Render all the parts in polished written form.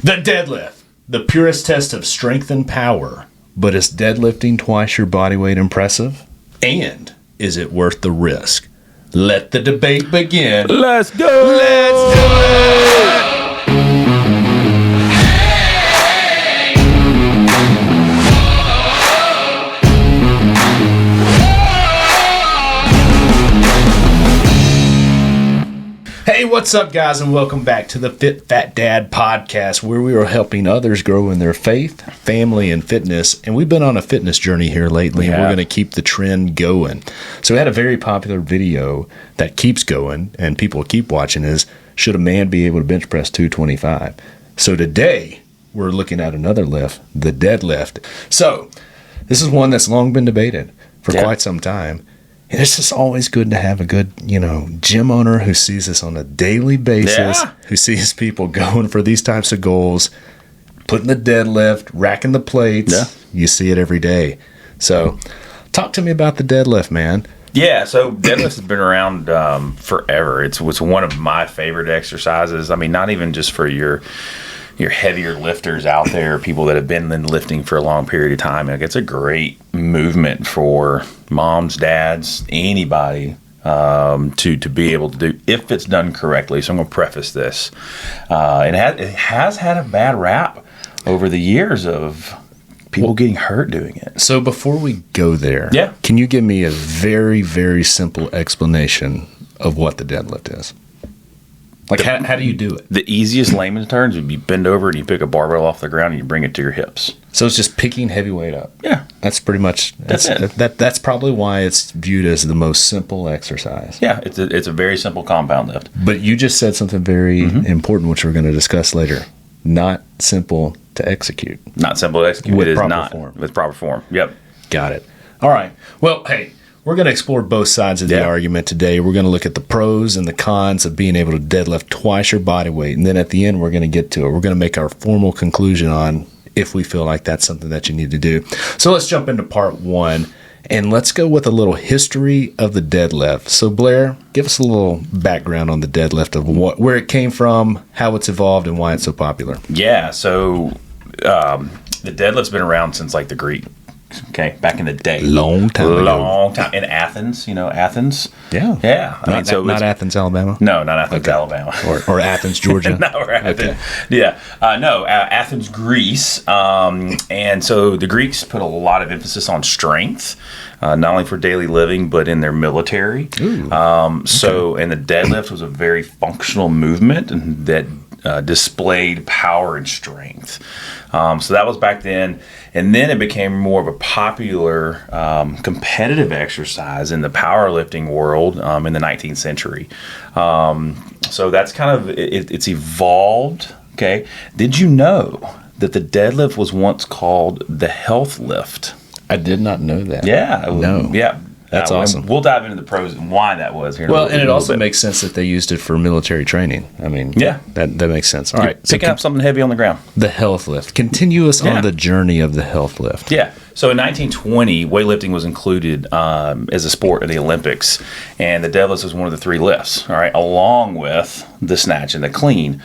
The deadlift, the purest test of strength and power. But is deadlifting twice your body weight impressive? And is it worth the risk? Let the debate begin. Let's go! Let's do it! Hey, what's up, guys, and welcome back to the Fit Fat Dad podcast, where we are helping others grow in their faith, family, and fitness. And we've been on a fitness journey here lately, and we're going to keep the trend going. So we had a very popular video that keeps going, and people keep watching, is should a man be able to bench press 225? So today, we're looking at another lift, the deadlift. So this is one that's long been debated for quite some time. And it's just always good to have a good, gym owner who sees this on a daily basis, who sees people going for these types of goals, putting the deadlift, racking the plates. Yeah. You see it every day. So talk to me about the deadlift, man. Yeah, so deadlift has been around forever. It's one of my favorite exercises. I mean, not even just for your heavier lifters out there, people that have been in lifting for a long period of time. Like, it's a great movement for moms, dads, anybody to be able to do if it's done correctly. So I'm going to preface this. It has had a bad rap over the years of people getting hurt doing it. So before we go there, can you give me a very, very simple explanation of what the deadlift is? Like, how do you do it? The easiest layman's terms would be bend over and you pick a barbell off the ground and you bring it to your hips. So it's just picking heavy weight up. Yeah. That's pretty much, that's it. That's probably why it's viewed as the most simple exercise. Yeah, it's a very simple compound lift. But you just said something very important, which we're going to discuss later. Not simple to execute. Not simple to execute. With it proper is not. Form. With proper form. Yep. Got it. All right. Well, hey, we're going to explore both sides of the argument today. We're going to look at the pros and the cons of being able to deadlift twice your body weight. And then at the end, we're going to get to it. We're going to make our formal conclusion on if we feel like that's something that you need to do. So let's jump into part one, and let's go with a little history of the deadlift. So Blair, give us a little background on the deadlift of where it came from, how it's evolved, and why it's so popular. Yeah, so the deadlift's been around since like the Greek. Okay, back in the day. Long time. In Athens, Athens. Yeah. Yeah. Not Athens, Alabama? No, not Athens, Alabama. Or Athens, Georgia? No, or Athens. Okay. Yeah. Athens, Greece. And so the Greeks put a lot of emphasis on strength, not only for daily living, but in their military. Ooh. And the deadlift was a very functional movement that displayed power and strength. So that was back then. And then it became more of a popular competitive exercise in the powerlifting world in the 19th century. So that's kind of, it's evolved. Okay. Did you know that the deadlift was once called the health lift? I did not know that. Yeah. No. Yeah. That's awesome. We'll dive into the pros and why that was here. Well, and it also makes sense that they used it for military training. I mean, that makes sense. All right. Picking up something heavy on the ground. The health lift. Continue us on the journey of the health lift. Yeah. So in 1920, weightlifting was included as a sport in the Olympics, and the deadlift was one of the three lifts, all right, along with the snatch and the clean.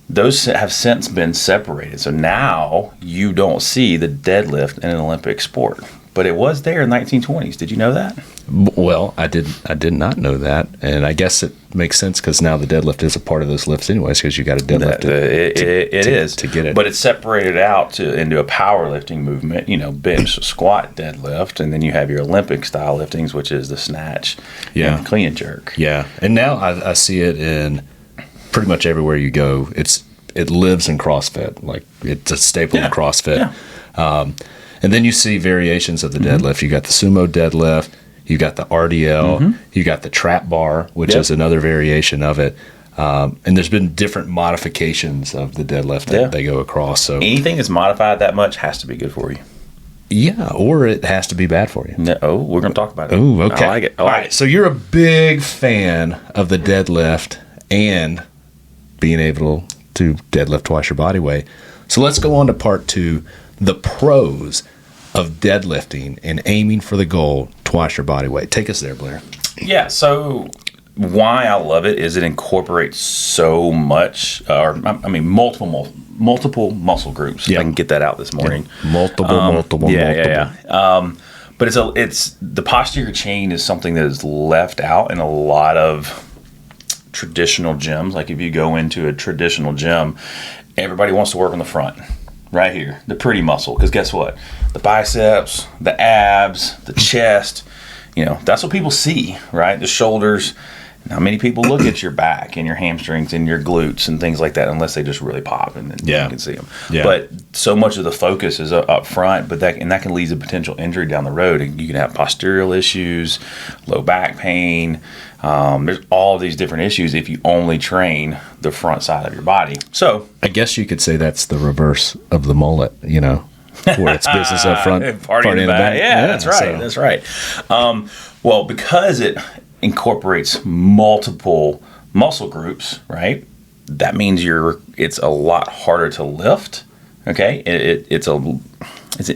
Those have since been separated. So now you don't see the deadlift in an Olympic sport. But it was there in the 1920s. Did you know that? Well, I did not know that, and I guess it makes sense because now the deadlift is a part of those lifts anyways, because you got a deadlift. It is to get it, but it's separated out into a powerlifting movement. Bench, squat, deadlift, and then you have your Olympic style liftings, which is the snatch, and the clean and jerk. Yeah, and now I see it in pretty much everywhere you go. It lives in CrossFit, like it's a staple of CrossFit. Yeah. And then you see variations of the deadlift. You got the sumo deadlift, you got the RDL, you got the trap bar, which is another variation of it. And there's been different modifications of the deadlift that they go across. So anything that's modified that much has to be good for you. Yeah, or it has to be bad for you. No, we're going to talk about it. Oh, okay. I like it. All right, so you're a big fan of the deadlift and being able to deadlift twice your body weight. So let's go on to part two. The pros of deadlifting and aiming for the goal twice your body weight. Take us there, Blair. Yeah, so why I love it is it incorporates so much, multiple multiple muscle groups. Yeah. I can get that out this morning. Yeah. Multiple. But it's the posterior chain is something that is left out in a lot of traditional gyms. Like if you go into a traditional gym, everybody wants to work on the front, right here, the pretty muscle. Because guess what? The biceps, the abs, the chest, that's what people see, right? The shoulders. Now, many people look at your back and your hamstrings and your glutes and things like that unless they just really pop and then you can see them. Yeah. But so much of the focus is up front, but that can lead to potential injury down the road. And you can have postural issues, low back pain. There's all these different issues if you only train the front side of your body. So I guess you could say that's the reverse of the mullet, where it's business up front, party in the back. Yeah, that's right. That's right. Well, because it incorporates multiple muscle groups, right? That means it's a lot harder to lift. Okay, it's an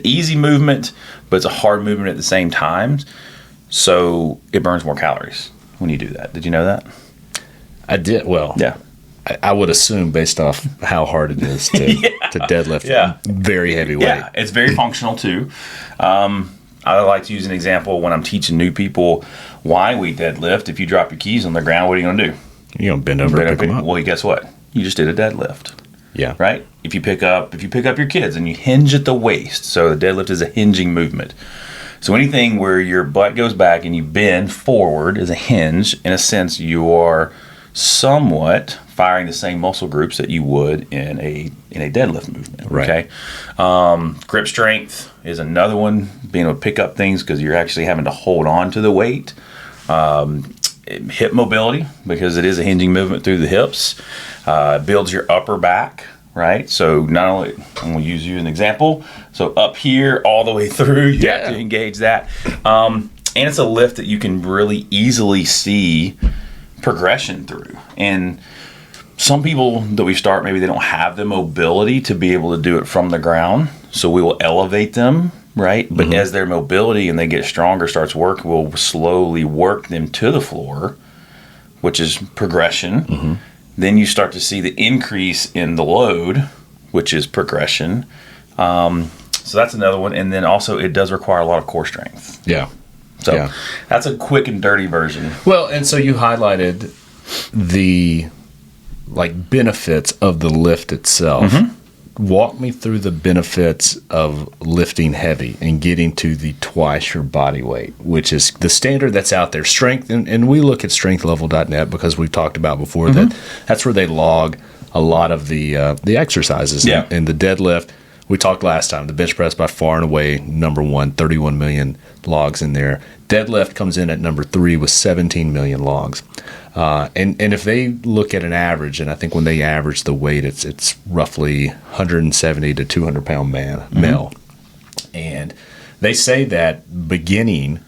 easy movement, but it's a hard movement at the same time. So it burns more calories when you do that. Did you know that? I did. Well, yeah. I would assume based off how hard it is to deadlift very heavy weight. Yeah, it's very functional too. I like to use an example when I'm teaching new people why we deadlift. If you drop your keys on the ground, what are you going to do? You're going to bend over and pick them up. Well, guess what? You just did a deadlift. Yeah. Right? If you pick up your kids and you hinge at the waist, so the deadlift is a hinging movement. So anything where your butt goes back and you bend forward is a hinge. In a sense, you are somewhat firing the same muscle groups that you would in a deadlift movement. Right. Okay. Grip strength is another one. Being able to pick up things because you're actually having to hold on to the weight. Hip mobility, because it is a hinging movement through the hips. Builds your upper back. Right. So not only, I'm going to use you as an example. So up here all the way through, you have to engage that. And it's a lift that you can really easily see progression through. And some people that we start, maybe they don't have the mobility to be able to do it from the ground. So we will elevate them, right? But as their mobility and they get stronger starts work, we'll slowly work them to the floor, which is progression. Then you start to see the increase in the load, which is progression. So that's another one. And then also it does require a lot of core strength. Yeah. So that's a quick and dirty version. Well, and so you highlighted the benefits of the lift itself. Walk me through the benefits of lifting heavy and getting to the twice your body weight, which is the standard that's out there. Strength, and we look at strengthlevel.net because we've talked about before that's where they log a lot of the exercises. And the deadlift, we talked last time, the bench press by far and away number one, 31 million logs in there. Deadlift comes in at number 3 with 17 million logs. And if they look at an average, and I think when they average the weight, it's roughly 170 to 200 pound male. And they say that beginning,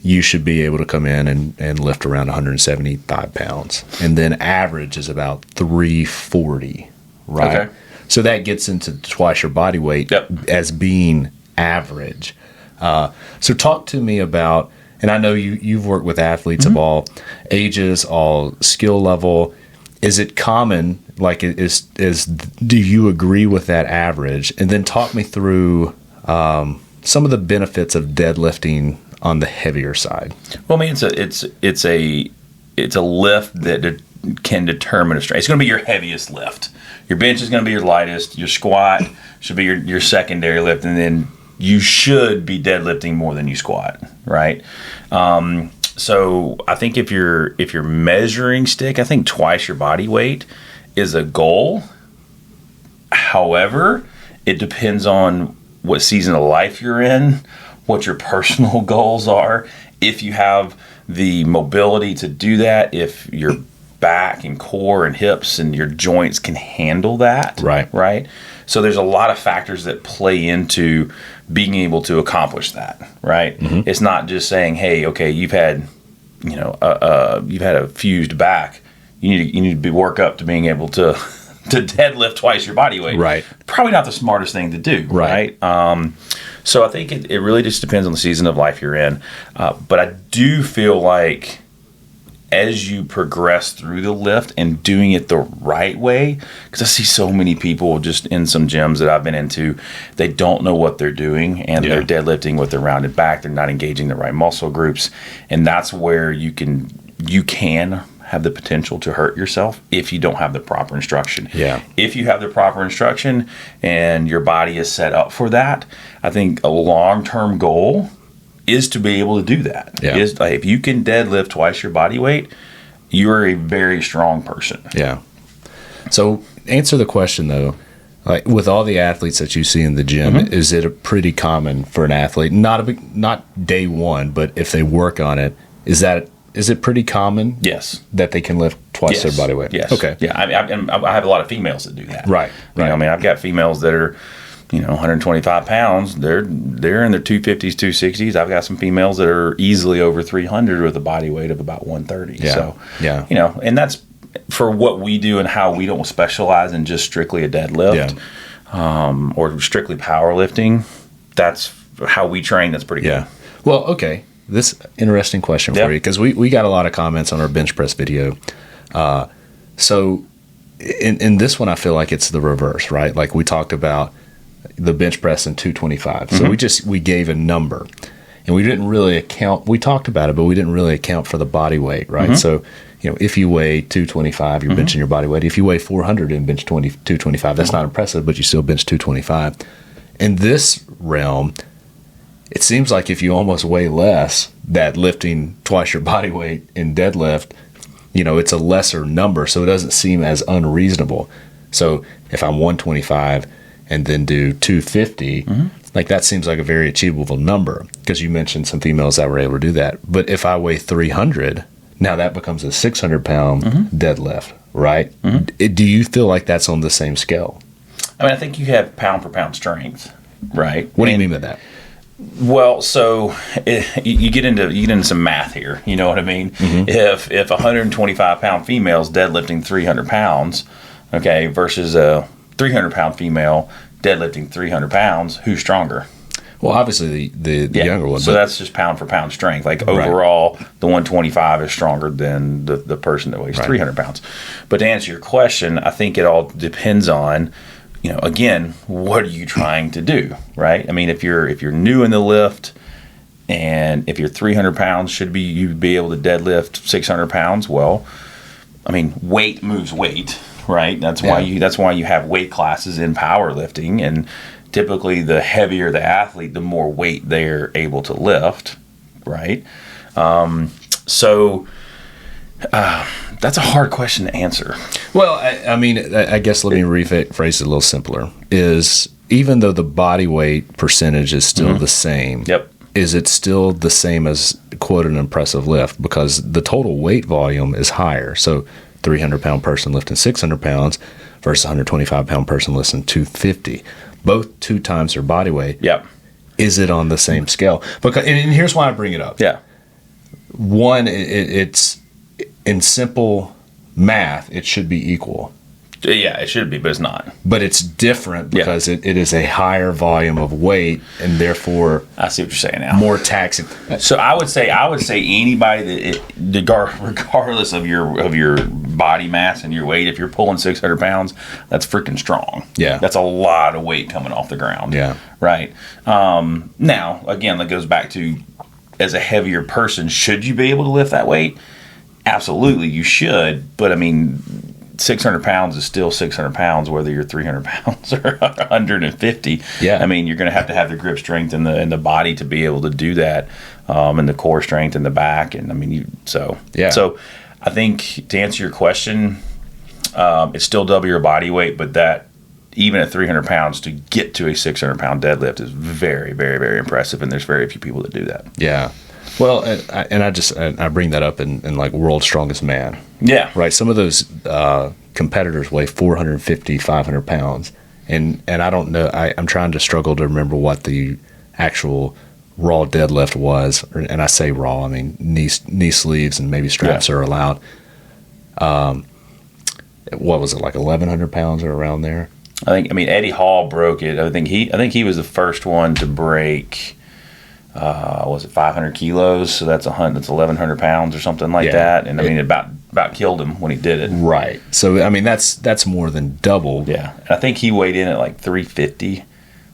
you should be able to come in and lift around 175 pounds. And then average is about 340, right? Okay. So that gets into twice your body weight as being average. So talk to me about, and I know you've worked with athletes of all ages, all skill level. Is it common, do you agree with that average? And then talk me through some of the benefits of deadlifting on the heavier side. Well, I mean, it's a lift that can determine a strength. It's going to be your heaviest lift. Your bench is going to be your lightest. Your squat should be your secondary lift, and then you should be deadlifting more than you squat, right? So I think if you're measuring stick, I think twice your body weight is a goal. However, it depends on what season of life you're in, what your personal goals are. If you have the mobility to do that, if your back and core and hips and your joints can handle that, right? So there's a lot of factors that play into being able to accomplish that, right? It's not just saying, hey, okay, you've had a fused back. You need to work up to being able to deadlift twice your body weight. Right. Probably not the smartest thing to do, right? So I think it really just depends on the season of life you're in. But I do feel like as you progress through the lift and doing it the right way, because I see so many people just in some gyms that I've been into, they don't know what they're doing, and they're deadlifting with their rounded back. They're not engaging the right muscle groups, and that's where you can have the potential to hurt yourself if you don't have the proper instruction. Yeah. If you have the proper instruction and your body is set up for that, I think a long-term goal is to be able to do that. Yeah. Is like, if you can deadlift twice your body weight, you're a very strong person. Yeah. So answer the question though, like with all the athletes that you see in the gym, is it pretty common for an athlete, not day one, but if they work on it, is it pretty common? Yes. That they can lift twice their body weight? Yes. Okay. Yeah. I have a lot of females that do that. Right. You know, I mean, I've got females that are, 125 pounds. They're in their 250s, 260s. I've got some females that are easily over 300 with a body weight of about 130. Yeah. So, and that's for what we do and how we don't specialize in just strictly a deadlift or strictly powerlifting. That's how we train. That's pretty good. Well, okay. This interesting question for you, because we got a lot of comments on our bench press video. So in this one, I feel like it's the reverse, right? Like we talked about the bench press in 225. So we gave a number, and we didn't really account. We talked about it, but we didn't really account for the body weight, right? So, if you weigh 225, you're benching your body weight. If you weigh 400 and bench 225, that's not impressive, but you still bench 225. In this realm, it seems like if you almost weigh less, that lifting twice your body weight in deadlift, it's a lesser number, so it doesn't seem as unreasonable. So if I'm 125 and then do 250, like that seems like a very achievable number, because you mentioned some females that were able to do that. But if I weigh 300, now that becomes a 600-pound deadlift, right? Do you feel like that's on the same scale? I mean, I think you have pound for pound strength, right? What do you mean by that? Well, so you get into some math here. You know what I mean? If a 125-pound female is deadlifting 300 pounds, okay, versus a 300-pound female deadlifting 300 pounds, who's stronger? Well, obviously the younger one. So that's just pound for pound strength. Like overall, the 125 is stronger than the person that weighs 300 pounds. But to answer your question, I think it all depends on, again, what are you trying to do, right? I mean, if you're new in the lift, and if you're 300 pounds, you'd be able to deadlift 600 pounds. Well, I mean, weight moves weight, right? That's why you have weight classes in powerlifting, and typically the heavier the athlete, the more weight they're able to lift, right? So that's a hard question to answer. Well, I guess let me rephrase it a little simpler. Is even though the body weight percentage is still the same, is it still the same as, quote, an impressive lift? Because the total weight volume is higher. So 300-pound person lifting 600 pounds versus 125-pound person lifting 250. Both 2 times their body weight. Is it on the same scale? Because, and here's why I bring it up. One, it's in simple math, it should be equal. Yeah, it should be, but it's not. But it's different because it is a higher volume of weight, and therefore I see what you're saying now. More taxing. So I would say anybody that, regardless of your body mass and your weight, if you're pulling 600 pounds, that's freaking strong. That's a lot of weight coming off the ground. Right. Now, again, that goes back to, as a heavier person, should you be able to lift that weight? Absolutely, you should. But I mean, 600 pounds is still 600 pounds, whether you're 300 pounds or 150. I mean, you're going to have the grip strength in the body to be able to do that, and the core strength in the back. And I mean, So I think to answer your question, it's still double your body weight, but that even at 300 pounds to get to a 600-pound deadlift is very, very, very impressive, and there's very few people that do that. Well, I bring that up in like World's Strongest Man. Right. Some of those competitors weigh 450, 500 pounds. And I don't know. I'm trying to struggle to remember what the actual raw deadlift was. And I say raw, I mean knee sleeves and maybe straps are allowed. What was it, like 1,100 pounds or around there? Eddie Hall broke it. I think he was the first one to break was it 500 kilos? So that's 1,100 pounds or something like that. And I mean, it about killed him when he did it. Right. So I mean, that's more than double. Yeah. And I think he weighed in at like 350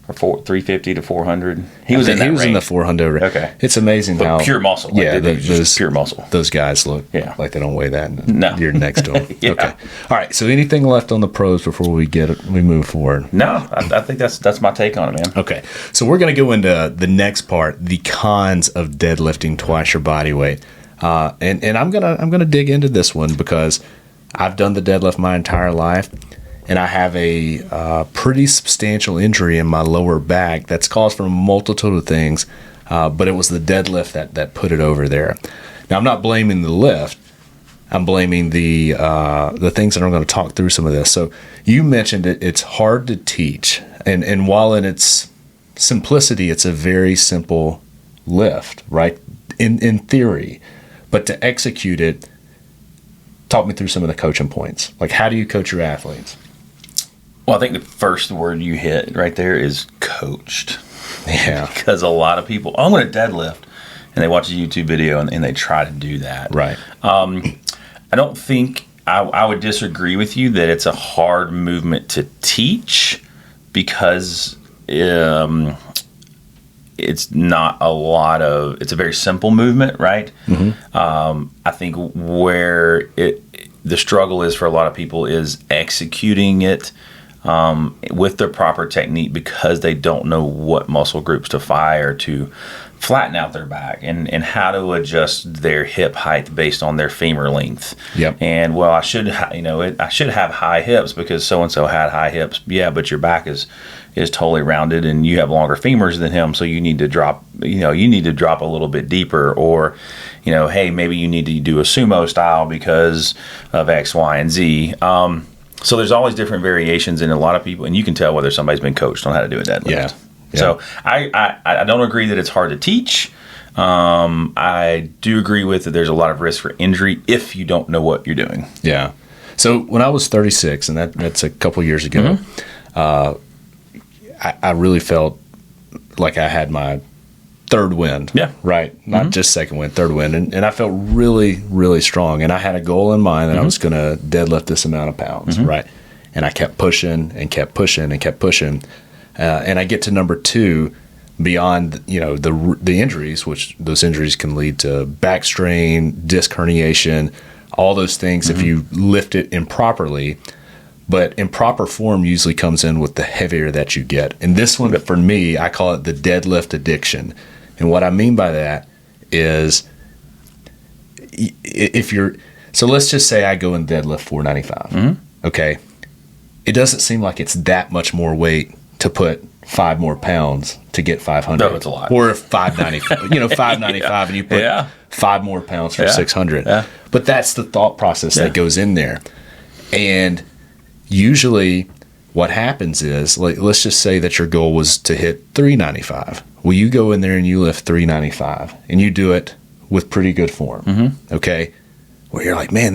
or 350 to 400. He was in the 400 range. Okay. It's amazing how pure muscle. Like those pure muscle. Those guys look like they don't weigh that. You're next to them. Yeah. Okay. All right. So anything left on the pros before we move forward? No, I think that's my take on it, man. Okay. So we're going to go into the next part, the cons of deadlifting twice your body weight. And I'm gonna dig into this one because I've done the deadlift my entire life, and I have a pretty substantial injury in my lower back that's caused from a multitude of things, but it was the deadlift that put it over there. Now I'm not blaming the lift. I'm blaming the things that I'm going to talk through some of this. So you mentioned it's hard to teach, and while in its simplicity, it's a very simple lift, right? In theory. But to execute it, talk me through some of the coaching points. Like, how do you coach your athletes? Well, I think the first word you hit right there is coached. Yeah. Because a lot of people, I'm going to deadlift, and they watch a YouTube video and they try to do that. Right. I don't think, I would disagree with you that it's a hard movement to teach because it's not a lot of, it's a very simple movement, right? Mm-hmm. I think where the struggle is for a lot of people is executing it with the proper technique because they don't know what muscle groups to fire to flatten out their back and how to adjust their hip height based on their femur length. Yep. And well, I should have high hips because so and so had high hips. Yeah, but your back is totally rounded and you have longer femurs than him, so you need to drop a little bit deeper, or hey, maybe you need to do a sumo style because of X, Y, and Z. So there's always different variations in a lot of people, and you can tell whether somebody's been coached on how to do a deadlift. Yeah. So I don't agree that it's hard to teach. I do agree with that there's a lot of risk for injury if you don't know what you're doing. Yeah. So when I was 36, and that's a couple years ago, mm-hmm. I really felt like I had my third wind. Yeah. Right. Not mm-hmm. just second wind, third wind. And I felt really, really strong. And I had a goal in mind that mm-hmm. I was going to deadlift this amount of pounds. Mm-hmm. Right. And I kept pushing and kept pushing and kept pushing. And I get to number 2 beyond, the injuries, which those injuries can lead to back strain, disc herniation, all those things mm-hmm. if you lift it improperly. But improper form usually comes in with the heavier that you get. And this one, for me, I call it the deadlift addiction. And what I mean by that is so let's just say I go and deadlift 495. Mm-hmm. Okay. It doesn't seem like it's that much more weight to put 5 more pounds to get 500. No, it's a lot. Or 595, 595 yeah. and you put 5 more pounds for 600. Yeah. But that's the thought process that goes in there. And usually what happens is, like, let's just say that your goal was to hit 395. Well, you go in there and you lift 395 and you do it with pretty good form. Mm-hmm. Okay. Where you're like, man,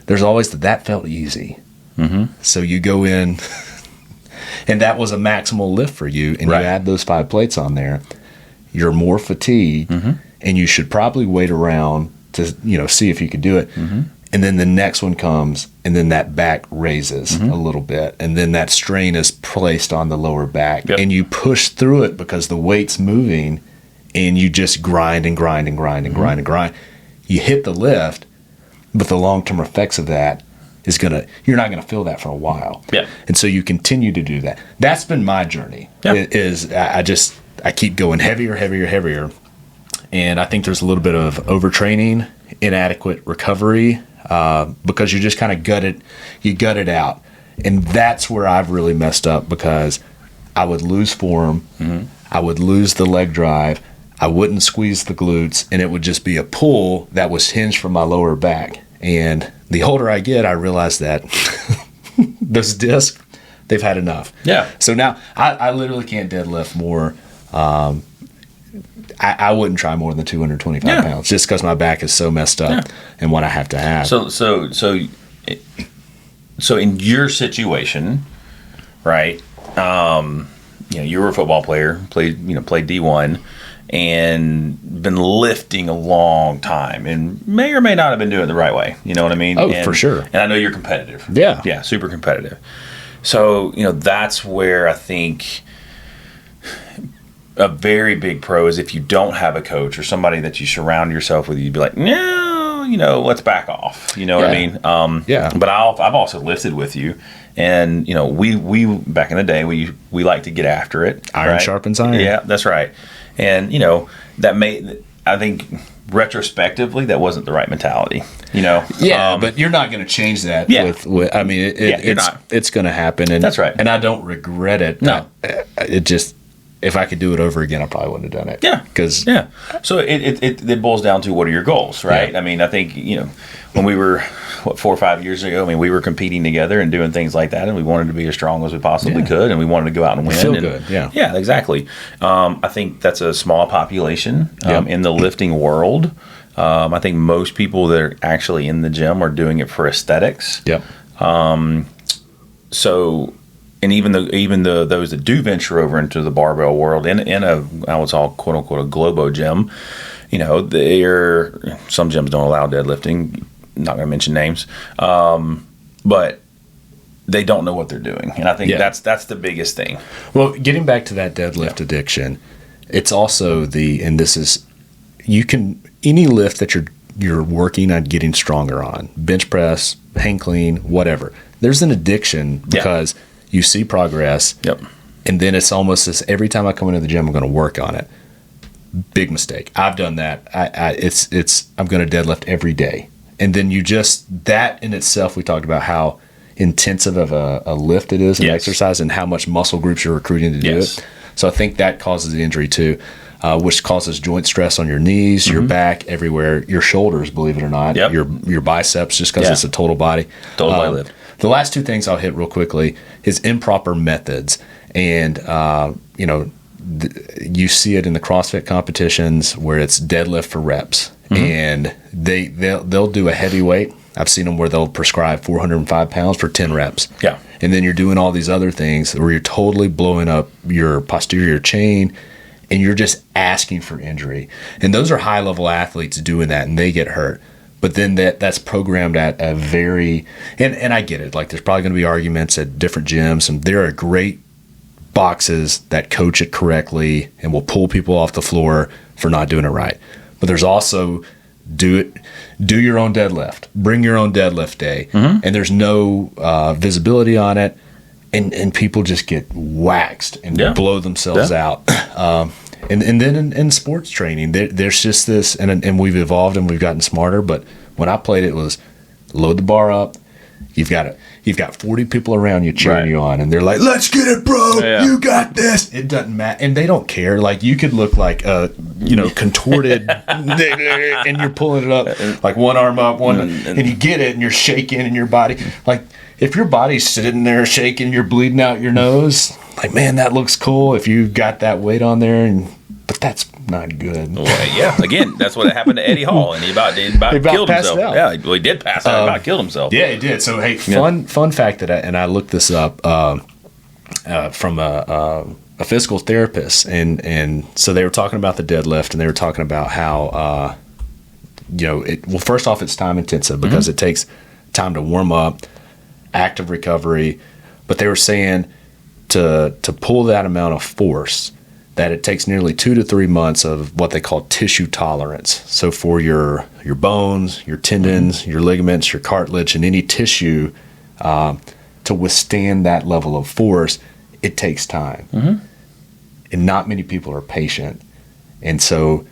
there's always that felt easy. Mm-hmm. So you go in and that was a maximal lift for you, and right. you add those 5 plates on there, you're more fatigued, mm-hmm. and you should probably wait around to see if you could do it. Mm-hmm. And then the next one comes, and then that back raises mm-hmm. a little bit, and then that strain is placed on the lower back, yep. and you push through it because the weight's moving, and you just grind and grind and grind and mm-hmm. grind and grind. You hit the lift, but the long-term effects of that you're not gonna feel that for a while. Yeah. And so you continue to do that. That's been my journey. Yeah. I keep going heavier, and I think there's a little bit of overtraining, inadequate recovery, because you just kind of gut it out. And that's where I've really messed up, because I would lose form, mm-hmm. I would lose the leg drive, I wouldn't squeeze the glutes, and it would just be a pull that was hinged from my lower back. And the older I get, I realize that those discs, they've had enough. Yeah. So now I literally can't deadlift more. I wouldn't try more than 225 pounds just because my back is so messed up and what I have to have. So in your situation, right? You were a football player, played D1, and been lifting a long time and may or may not have been doing it the right way. You know what I mean? Oh, for sure. And I know you're competitive. Yeah. Yeah, super competitive. So, that's where I think a very big pro is if you don't have a coach or somebody that you surround yourself with, you'd be like, no, let's back off. You know what I mean? But I've also lifted with you. And, we back in the day, we like to get after it. Iron sharpens iron. Yeah, that's right. And, I think retrospectively, that wasn't the right mentality, but you're not going to change that. With I mean, it's going to happen. And that's right. And I don't regret it. No. It just, if I could do it over again, I probably wouldn't have done it. Yeah. So it boils down to, what are your goals, right? Yeah. I mean, I think, when we were, 4 or 5 years ago, I mean, we were competing together and doing things like that, and we wanted to be as strong as we possibly could, and we wanted to go out and win. Feel good, yeah. Yeah, exactly. I think that's a small population in the lifting world. I think most people that are actually in the gym are doing it for aesthetics. Yep. So, and even those that do venture over into the barbell world in a, I would call, quote unquote, a globo gym, some gyms don't allow deadlifting. Not going to mention names, but they don't know what they're doing, and I think that's the biggest thing. Well, getting back to that deadlift addiction, it's also any lift that you're working on getting stronger on, bench press, hang clean, whatever. There's an addiction because you see progress, and then it's almost this, every time I come into the gym, I'm going to work on it. Big mistake. I've done that. I'm going to deadlift every day. And then that in itself, we talked about how intensive of a lift it is, an exercise, and how much muscle groups you're recruiting to do it. So I think that causes the injury too, which causes joint stress on your knees, your back, everywhere, your shoulders, believe it or not, your biceps, just because it's a total body. Total body lift. The last two things I'll hit real quickly is improper methods. And, you see it in the CrossFit competitions where it's deadlift for reps. And they'll do a heavy weight. I've seen them where they'll prescribe 405 pounds for 10 reps. Yeah. And then you're doing all these other things where you're totally blowing up your posterior chain, and you're just asking for injury. And those are high-level athletes doing that, and they get hurt. But then that's programmed at a very – and I get it. Like, there's probably going to be arguments at different gyms, and there are great boxes that coach it correctly and will pull people off the floor for not doing it right. But there's also do your own deadlift, bring your own deadlift day, and there's no visibility on it, and people just get waxed and blow themselves out. And then in sports training, there's just this, and we've evolved and we've gotten smarter. But when I played, it was load the bar up. You've got 40 people around you cheering you on, and they're like, "Let's get it, bro! Yeah. You got this." It doesn't matter, and they don't care. Like, you could look like contorted, and you're pulling it up like one arm up, and you get it, and you're shaking in your body. Like, if your body's sitting there shaking, you're bleeding out your nose. Like, man, that looks cool if you got that weight on there, but that's not good. Well, yeah, again, that's what happened to Eddie Hall, and he about killed himself. Out. Yeah, he did pass out. About killed himself. Yeah, he did. So, hey, fun fact and I looked this up from a physical therapist, and so they were talking about the deadlift, and they were talking about how well, first off, it's time intensive because it takes time to warm up, active recovery, but they were saying to pull that amount of force, that it takes nearly 2 to 3 months of what they call tissue tolerance. So for your bones, your tendons, your ligaments, your cartilage, and any tissue to withstand that level of force, it takes time. And not many people are patient. And so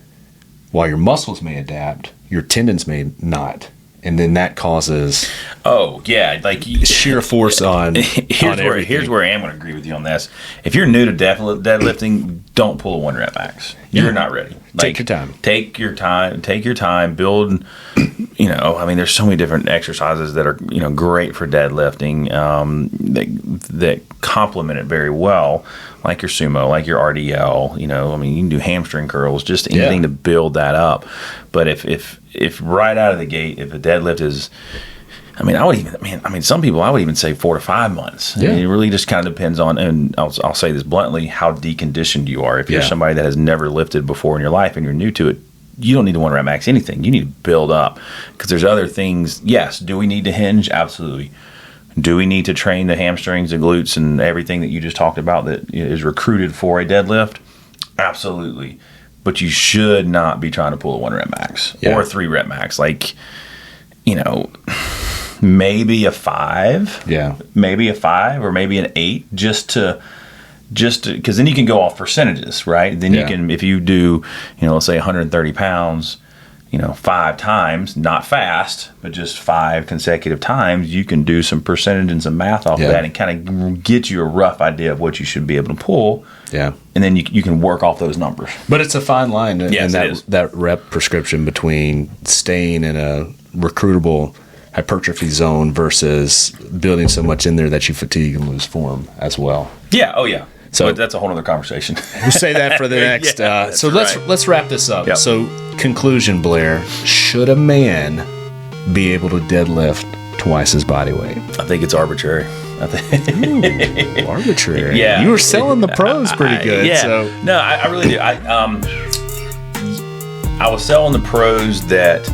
while your muscles may adapt, your tendons may not. And then that causes sheer force on everything. Here's where I am going to agree with you on this. If you're new to deadlifting, don't pull a 1 rep max. You're not ready. Take your time. Take your time. Build. There's so many different exercises that are great for deadlifting that complement it very well, like your sumo, like your RDL. You can do hamstring curls, just anything to build that up. But if right out of the gate, if a deadlift is, I mean, some people I would even say 4 to 5 months. Yeah. I mean, it really just kind of depends on, and I'll say this bluntly, how deconditioned you are. If you're somebody that has never lifted before in your life and you're new to it, you don't need to 1 rep max anything. You need to build up, because there's other things. Yes, do we need to hinge? Absolutely. Do we need to train the hamstrings, the glutes, and everything that you just talked about that is recruited for a deadlift? Absolutely. But you should not be trying to pull a 1 rep max or a 3 rep max. Like, maybe a 5. Yeah. Maybe a 5 or maybe an 8 just to because then you can go off percentages, right? Then you can, if you do, let's say 130 pounds, 5 times, not fast, but just 5 consecutive times, you can do some percentage and some math off of that and kind of get you a rough idea of what you should be able to pull. Yeah. And then you can work off those numbers. But it's a fine line in that rep prescription between staying in a recruitable hypertrophy zone versus building so much in there that you fatigue and lose form as well. Yeah. Oh, yeah. So that's a whole other conversation. We'll say that for the next. So let's wrap this up. Yep. So conclusion, Blair: should a man be able to deadlift twice his body weight? I think it's arbitrary. Ooh, arbitrary. Yeah, you were selling the pros pretty good. Yeah. So. No, I really do. I was selling the pros that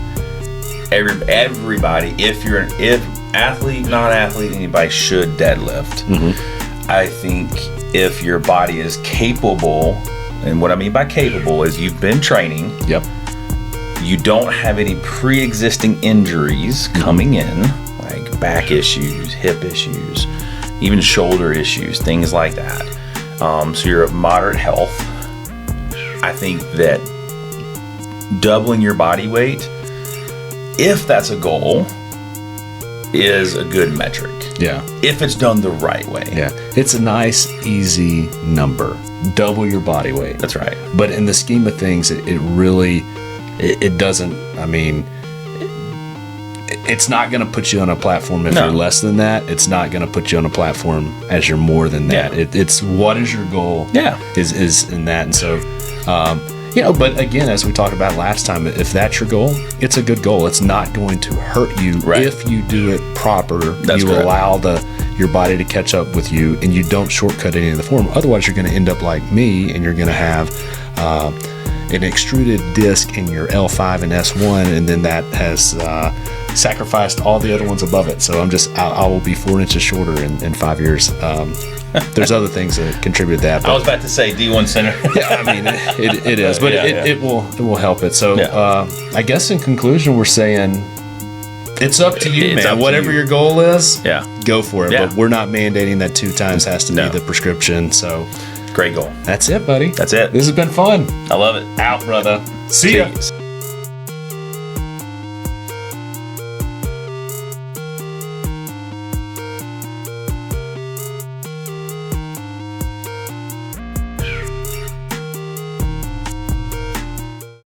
everybody, if athlete, non-athlete, anybody should deadlift. Mm-hmm. I think if your body is capable, and what I mean by capable is you've been training. Yep. You don't have any pre-existing injuries coming in, like back issues, hip issues, even shoulder issues, things like that. So you're of moderate health. I think that doubling your body weight, if that's a goal, is a good metric. Yeah. If it's done the right way. Yeah. It's a nice, easy number. Double your body weight. That's right. But in the scheme of things, it really, it doesn't, I mean, it's not going to put you on a platform if you're less than that. It's not going to put you on a platform as you're more than that. Yeah. It's what is your goal? Yeah. Is in that. And so, but again, as we talked about last time, if that's your goal, it's a good goal. It's not going to hurt you if you do it proper. That's correct. Allow your body to catch up with you, and you don't shortcut any of the form. Otherwise, you're going to end up like me, and you're going to have an extruded disc in your L5 and S1, and then that has sacrificed all the other ones above it. So I will be 4 inches shorter in 5 years. There's other things that contribute to that. But, I was about to say D1 center. Yeah, I mean it is, but it will help it. So I guess in conclusion, we're saying it's up to you, man. Whatever your goal is, go for it. Yeah. But we're not mandating that 2 times has to be the prescription. So great goal. That's it, buddy. That's it. This has been fun. I love it. Out, brother. See ya.